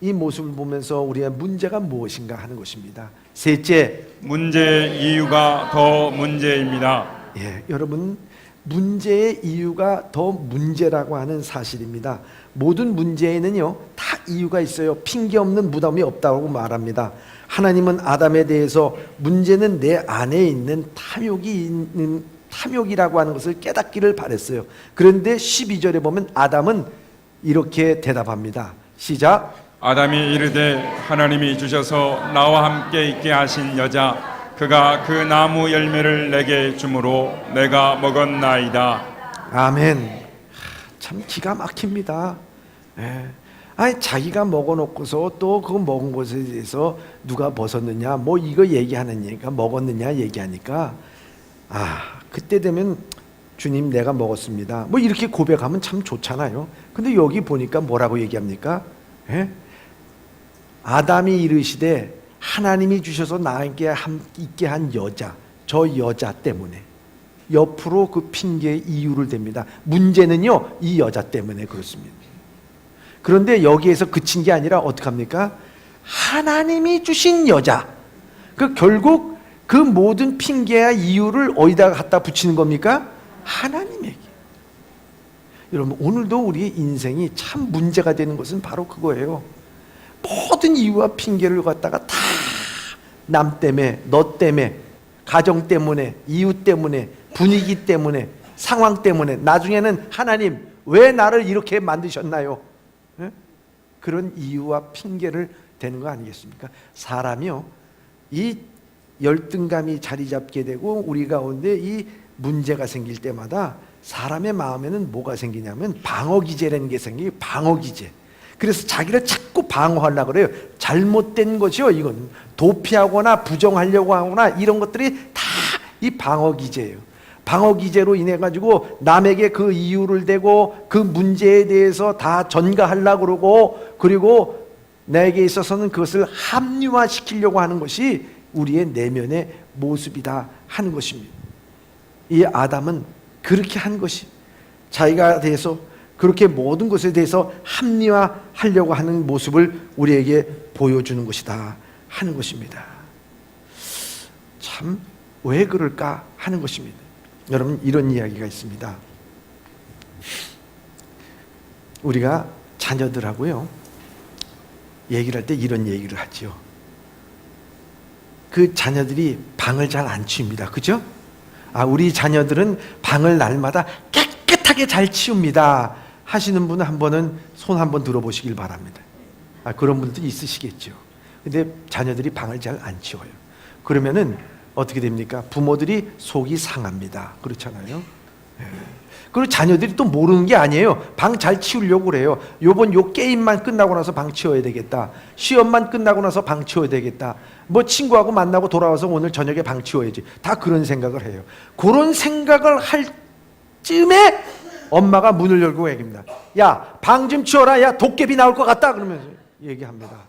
이 모습을 보면서 우리의 문제가 무엇인가 하는 것입니다. 셋째, 문제의 이유가 더 문제입니다. 예, 여러분, 문제의 이유가 더 문제라고 하는 사실입니다. 모든 문제에는요 다 이유가 있어요. 핑계 없는 무덤이 없다고 말합니다. 하나님은 아담에 대해서 문제는 내 안에 있는 탐욕이라고 하는 것을 깨닫기를 바랬어요. 그런데 12절에 보면 아담은 이렇게 대답합니다. 시작. 아담이 이르되 하나님이 주셔서 나와 함께 있게 하신 여자 그가 그 나무 열매를 내게 주므로 내가 먹었나이다. 아멘. 참 기가 막힙니다. 예. 아니 자기가 먹어놓고서 또 그거 먹은 것에 대해서 누가 벗었느냐 뭐 이거 얘기하느니까 먹었느냐 얘기하니까 그때 되면 주님 내가 먹었습니다 뭐 이렇게 고백하면 참 좋잖아요. 근데 여기 보니까 뭐라고 얘기합니까? 예? 아담이 이르시되 하나님이 주셔서 나에게 있게 한 여자, 저 여자 때문에 옆으로 그 핑계의 이유를 댑니다. 문제는요 이 여자 때문에 그렇습니다. 그런데 여기에서 그친 게 아니라 어떡합니까? 하나님이 주신 여자. 결국 그 모든 핑계와 이유를 어디다가 갖다 붙이는 겁니까? 하나님에게. 여러분 오늘도 우리의 인생이 참 문제가 되는 것은 바로 그거예요. 모든 이유와 핑계를 갖다가 다 남 때문에, 너 때문에, 가정 때문에, 이유 때문에, 분위기 때문에, 상황 때문에, 나중에는 하나님 왜 나를 이렇게 만드셨나요? 그런 이유와 핑계를 대는 거 아니겠습니까? 사람이요 이 열등감이 자리 잡게 되고 우리 가운데 이 문제가 생길 때마다 사람의 마음에는 뭐가 생기냐면 방어기제라는 게 생겨요. 방어기제. 그래서 자기를 자꾸 방어하려고 그래요. 잘못된 것이요 이건 도피하거나 부정하려고 하거나 이런 것들이 다 이 방어기제예요. 방어기제로 인해 가지고 남에게 그 이유를 대고 그 문제에 대해서 다 전가하려고 그러고 그리고 내게 있어서는 그것을 합리화시키려고 하는 것이 우리의 내면의 모습이다 하는 것입니다. 이 아담은 그렇게 한 것이 자기가 대해서 그렇게 모든 것에 대해서 합리화하려고 하는 모습을 우리에게 보여주는 것이다 하는 것입니다. 참 왜 그럴까 하는 것입니다. 여러분 이런 이야기가 있습니다. 우리가 자녀들하고요 얘기를 할 때 이런 얘기를 하지요. 그 자녀들이 방을 잘 안 치웁니다. 그죠? 우리 자녀들은 방을 날마다 깨끗하게 잘 치웁니다 하시는 분은 한 번은 손 한번 들어보시길 바랍니다. 그런 분도 있으시겠죠. 근데 자녀들이 방을 잘 안 치워요. 그러면은 어떻게 됩니까? 부모들이 속이 상합니다. 그렇잖아요. 그리고 자녀들이 또 모르는 게 아니에요. 방 잘 치우려고 그래요. 요번 요 게임만 끝나고 나서 방 치워야 되겠다. 시험만 끝나고 나서 방 치워야 되겠다. 뭐 친구하고 만나고 돌아와서 오늘 저녁에 방 치워야지. 다 그런 생각을 해요. 그런 생각을 할 쯤에 엄마가 문을 열고 얘기합니다. 야, 방 좀 치워라. 야, 도깨비 나올 것 같다. 그러면서 얘기합니다.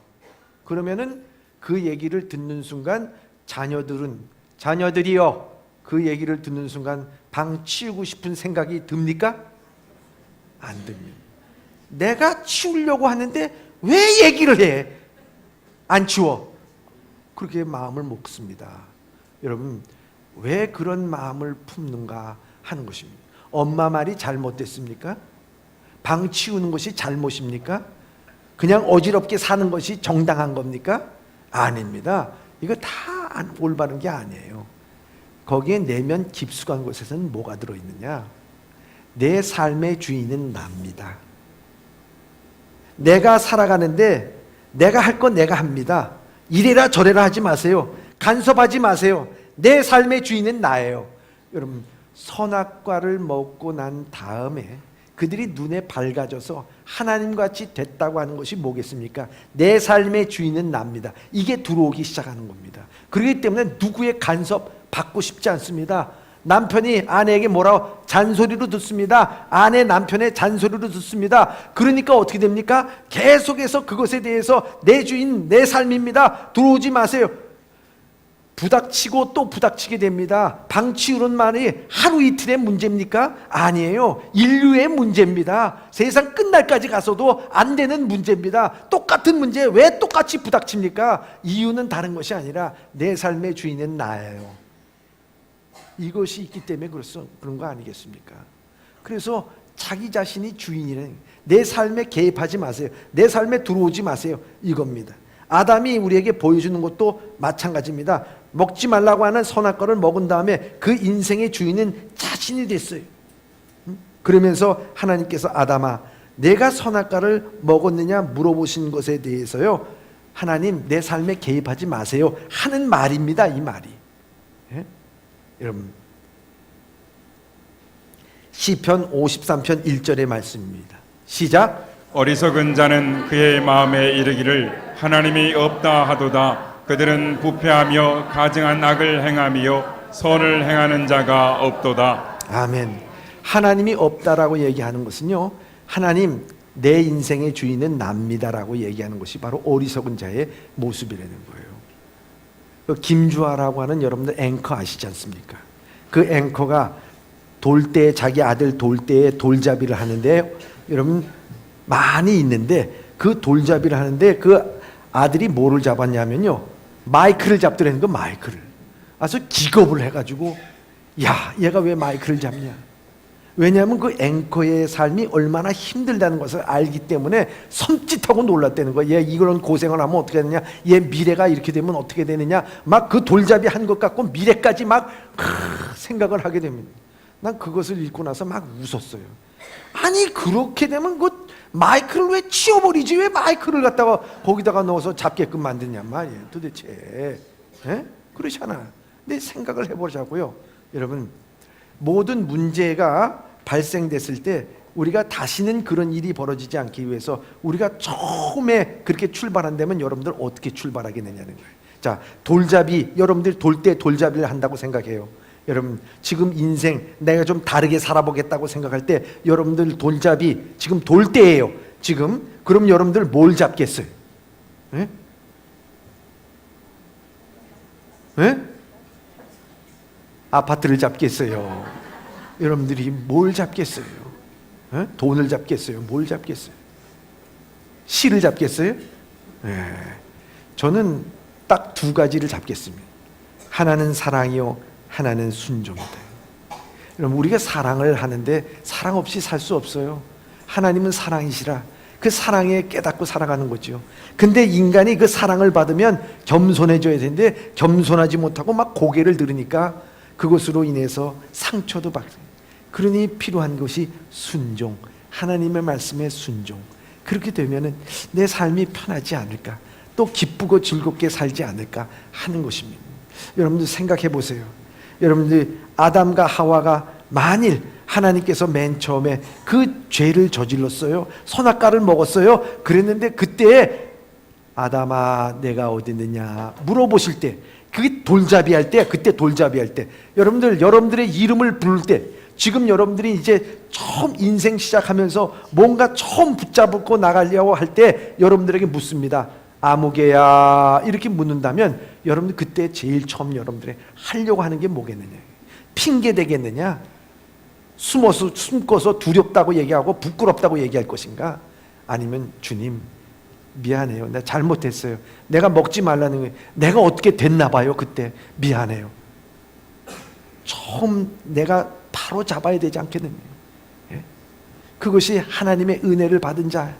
그러면은 그 얘기를 듣는 순간 자녀들이요 그 얘기를 듣는 순간 방 치우고 싶은 생각이 듭니까? 안 듭니다. 내가 치우려고 하는데 왜 얘기를 해? 안 치워. 그렇게 마음을 먹습니다. 여러분 왜 그런 마음을 품는가 하는 것입니다. 엄마 말이 잘못됐습니까? 방 치우는 것이 잘못입니까? 그냥 어지럽게 사는 것이 정당한 겁니까? 아닙니다. 이거 다 올바른 게 아니에요. 거기에 내면 깊숙한 곳에서는 뭐가 들어있느냐? 내 삶의 주인은 납니다. 내가 살아가는데 내가 할 건 내가 합니다. 이래라 저래라 하지 마세요. 간섭하지 마세요. 내 삶의 주인은 나예요. 여러분 선악과를 먹고 난 다음에 그들이 눈에 밝아져서 하나님같이 됐다고 하는 것이 뭐겠습니까? 내 삶의 주인은 납니다. 이게 들어오기 시작하는 겁니다. 그렇기 때문에 누구의 간섭 받고 싶지 않습니다. 남편이 아내에게 뭐라고 잔소리로 듣습니다. 아내 남편의 잔소리로 듣습니다. 그러니까 어떻게 됩니까? 계속해서 그것에 대해서 내 주인 내 삶입니다. 들어오지 마세요. 부닥치고 또 부닥치게 됩니다. 방 치우는 말이 하루 이틀의 문제입니까? 아니에요. 인류의 문제입니다. 세상 끝날까지 가서도 안 되는 문제입니다. 똑같은 문제에 왜 똑같이 부닥칩니까? 이유는 다른 것이 아니라 내 삶의 주인은 나예요. 이것이 있기 때문에 그런 거 아니겠습니까? 그래서 자기 자신이 주인이라는, 내 삶에 개입하지 마세요. 내 삶에 들어오지 마세요. 이겁니다. 아담이 우리에게 보여주는 것도 마찬가지입니다. 먹지 말라고 하는 선악과를 먹은 다음에 그 인생의 주인은 자신이 됐어요. 그러면서 하나님께서 아담아, 내가 선악과를 먹었느냐 물어보신 것에 대해서요, 하나님 내 삶에 개입하지 마세요 하는 말입니다. 이 말이. 예? 여러분, 시편 53편 1절의 말씀입니다. 시작. 어리석은 자는 그의 마음에 이르기를 하나님이 없다 하도다. 그들은 부패하며 가증한 악을 행하며 선을 행하는 자가 없도다. 아멘. 하나님이 없다라고 얘기하는 것은요, 하나님 내 인생의 주인은 납니다라고 얘기하는 것이 바로 어리석은 자의 모습이라는 거예요. 김주아라고 하는 여러분들 앵커 아시지 않습니까? 그 앵커가 돌 때, 자기 아들 돌 때에 돌잡이를 하는데, 여러분 많이 있는데 그 돌잡이를 하는데 그 아들이 뭐를 잡았냐면요, 마이크를 잡더라는 거. 마이크를. 그래서 기겁을 해가지고, 야, 얘가 왜 마이크를 잡냐? 왜냐하면 그 앵커의 삶이 얼마나 힘들다는 것을 알기 때문에 섬찟하고 놀랐다는 거야. 얘 이런 고생을 하면 어떻게 되느냐, 얘 미래가 이렇게 되면 어떻게 되느냐, 막 그 돌잡이 한 것 같고 미래까지 막 생각을 하게 됩니다. 난 그것을 읽고 나서 막 웃었어요. 아니 그렇게 되면 그 마이크를 왜 치워버리지? 왜 마이크를 갖다가 거기다가 넣어서 잡게끔 만드냐 말이에요. 도대체. 에? 그렇잖아. 근데 생각을 해보자고요. 여러분, 모든 문제가 발생됐을 때 우리가 다시는 그런 일이 벌어지지 않기 위해서 우리가 처음에 그렇게 출발한다면 여러분들 어떻게 출발하겠느냐는 거예요. 자, 돌잡이, 여러분들 돌 때 돌잡이를 한다고 생각해요. 여러분, 지금 인생 내가 좀 다르게 살아보겠다고 생각할 때 여러분들 돌잡이 지금 돌 때예요. 지금 그럼 여러분들 뭘 잡겠어요? 에? 에? 아파트를 잡겠어요? 여러분들이 뭘 잡겠어요? 에? 돈을 잡겠어요? 뭘 잡겠어요? 시를 잡겠어요? 에. 저는 딱 두 가지를 잡겠습니다. 하나는 사랑이요, 하나는 순종이다. 여러분, 우리가 사랑을 하는데 사랑 없이 살 수 없어요. 하나님은 사랑이시라 그 사랑에 깨닫고 살아가는 거죠. 근데 인간이 그 사랑을 받으면 겸손해져야 되는데 겸손하지 못하고 막 고개를 들으니까 그것으로 인해서 상처도 받고, 그러니 필요한 것이 순종, 하나님의 말씀에 순종. 그렇게 되면은 내 삶이 편하지 않을까, 또 기쁘고 즐겁게 살지 않을까 하는 것입니다. 여러분들 생각해 보세요. 여러분들 아담과 하와가 만일 하나님께서 맨 처음에 그 죄를 저질렀어요. 선악과를 먹었어요. 그랬는데 그때 아담아 내가 어디 있느냐 물어보실 때, 그 돌잡이 할 때, 그때 돌잡이 할 때 여러분들의 이름을 부를 때, 지금 여러분들이 이제 처음 인생 시작하면서 뭔가 처음 붙잡고 나가려고 할 때 여러분들에게 묻습니다. 아무개야 이렇게 묻는다면 여러분들 그때 제일 처음 여러분들이 하려고 하는 게 뭐겠느냐? 핑계 대겠느냐? 숨고서 두렵다고 얘기하고 부끄럽다고 얘기할 것인가? 아니면 주님 미안해요, 나 잘못했어요, 내가 먹지 말라는 거예요, 내가 어떻게 됐나 봐요, 그때 미안해요, 처음 내가 바로 잡아야 되지 않겠느냐? 예? 그것이 하나님의 은혜를 받은 자.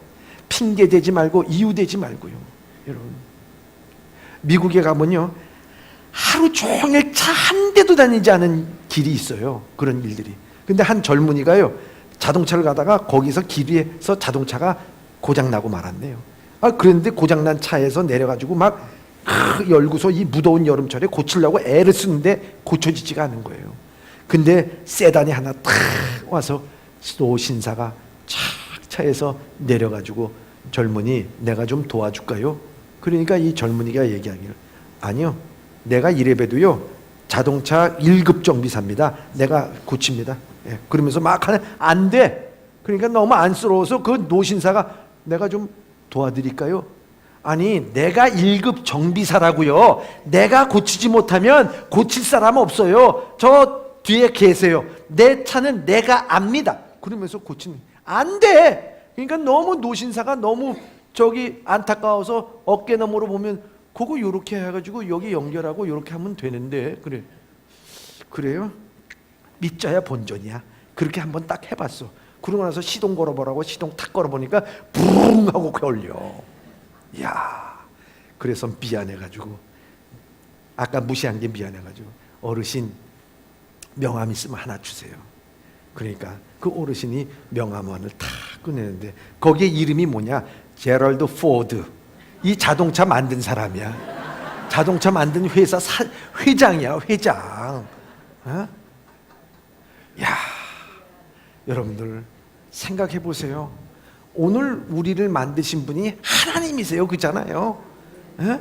핑계 대지 말고 이유 대지 말고요. 여러분, 미국에 가면요 하루 종일 차 한 대도 다니지 않은 길이 있어요. 그런 일들이. 근데 한 젊은이가요 자동차를 가다가 거기서 길 위에서 자동차가 고장나고 말았네요. 그런데 고장난 차에서 내려가지고 막 열고서 이 무더운 여름철에 고치려고 애를 쓰는데 고쳐지지가 않은 거예요. 근데 세단이 하나 탁 와서 노신사가 착 차에서 내려가지고 젊은이 내가 좀 도와줄까요? 그러니까 이 젊은이가 얘기하기를, 아니요, 내가 이래봬도요 자동차 1급 정비사입니다, 내가 고칩니다. 예, 그러면서 막 하는, 안 돼. 그러니까 너무 안쓰러워서 그 노신사가 내가 좀 도와드릴까요? 아니 내가 1급 정비사라고요, 내가 고치지 못하면 고칠 사람 없어요, 저 뒤에 계세요, 내 차는 내가 압니다. 그러면서 고치는, 안 돼. 그러니까 너무 노신사가 너무 저기 안타까워서 어깨 너머로 보면 그거 요렇게 해가지고 여기 연결하고 요렇게 하면 되는데, 그래, 그래요? 믿자야 본전이야. 그렇게 한번 딱 해봤어. 그러고 나서 시동 걸어보라고 시동 탁 걸어보니까 부릉 하고 걸려. 야, 그래서 미안해가지고 아까 무시한 게 미안해가지고 어르신 명함 있으면 하나 주세요. 그러니까 그 어르신이 명함원을 탁 꺼내는데 거기에 이름이 뭐냐? 제럴드 포드. 이 자동차 만든 사람이야. 자동차 만든 회사 회장이야, 회장. 어? 야, 여러분들 생각해 보세요. 오늘 우리를 만드신 분이 하나님이세요, 그잖아요. 에?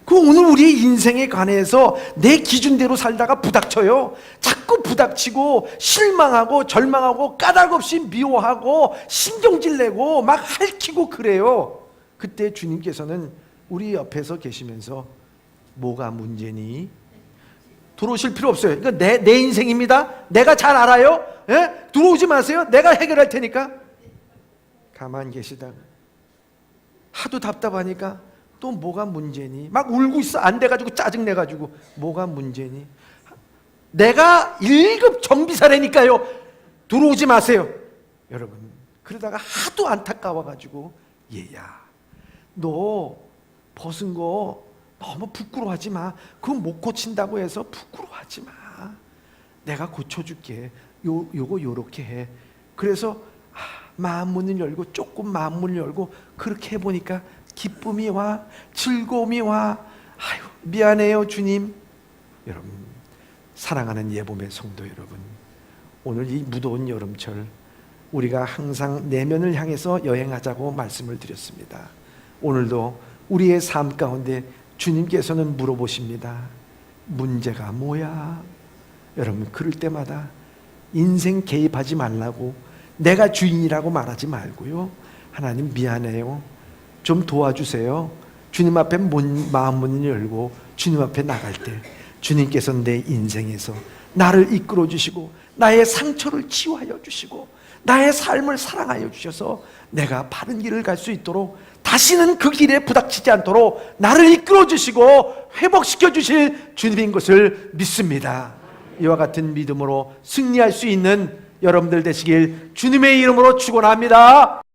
그 오늘 우리의 인생에 관해서 내 기준대로 살다가 부닥쳐요. 자꾸 부닥치고 실망하고 절망하고 까닭없이 미워하고 신경질 내고 막 핥히고 그래요. 그때 주님께서는 우리 옆에서 계시면서 뭐가 문제니? 들어오실 필요 없어요. 이거 내 인생입니다. 내가 잘 알아요. 예? 들어오지 마세요. 내가 해결할 테니까. 가만히 계시다가 하도 답답하니까 또 뭐가 문제니? 막 울고 있어. 안 돼가지고 짜증내가지고 뭐가 문제니? 내가 1급 정비사라니까요. 들어오지 마세요. 여러분, 그러다가 하도 안타까워가지고 얘야, 너 벗은 거 너무 부끄러워하지 마. 그거 못 고친다고 해서 부끄러워하지 마. 내가 고쳐줄게. 요거 요렇게 해. 그래서 마음 문을 열고 조금 마음 문을 열고 그렇게 해보니까 기쁨이 와, 즐거움이 와. 아유, 미안해요 주님. 여러분, 사랑하는 예봄의 성도 여러분, 오늘 이 무더운 여름철 우리가 항상 내면을 향해서 여행하자고 말씀을 드렸습니다. 오늘도 우리의 삶 가운데 주님께서는 물어보십니다. 문제가 뭐야? 여러분, 그럴 때마다 인생 개입하지 말라고, 내가 주인이라고 말하지 말고요. 하나님 미안해요. 좀 도와주세요. 주님 앞에 마음 문을 열고 주님 앞에 나갈 때 주님께서 내 인생에서 나를 이끌어 주시고 나의 상처를 치유하여 주시고 나의 삶을 사랑하여 주셔서 내가 바른 길을 갈 수 있도록, 다시는 그 길에 부닥치지 않도록 나를 이끌어 주시고 회복시켜 주실 주님인 것을 믿습니다. 이와 같은 믿음으로 승리할 수 있는 여러분들 되시길 주님의 이름으로 축원합니다.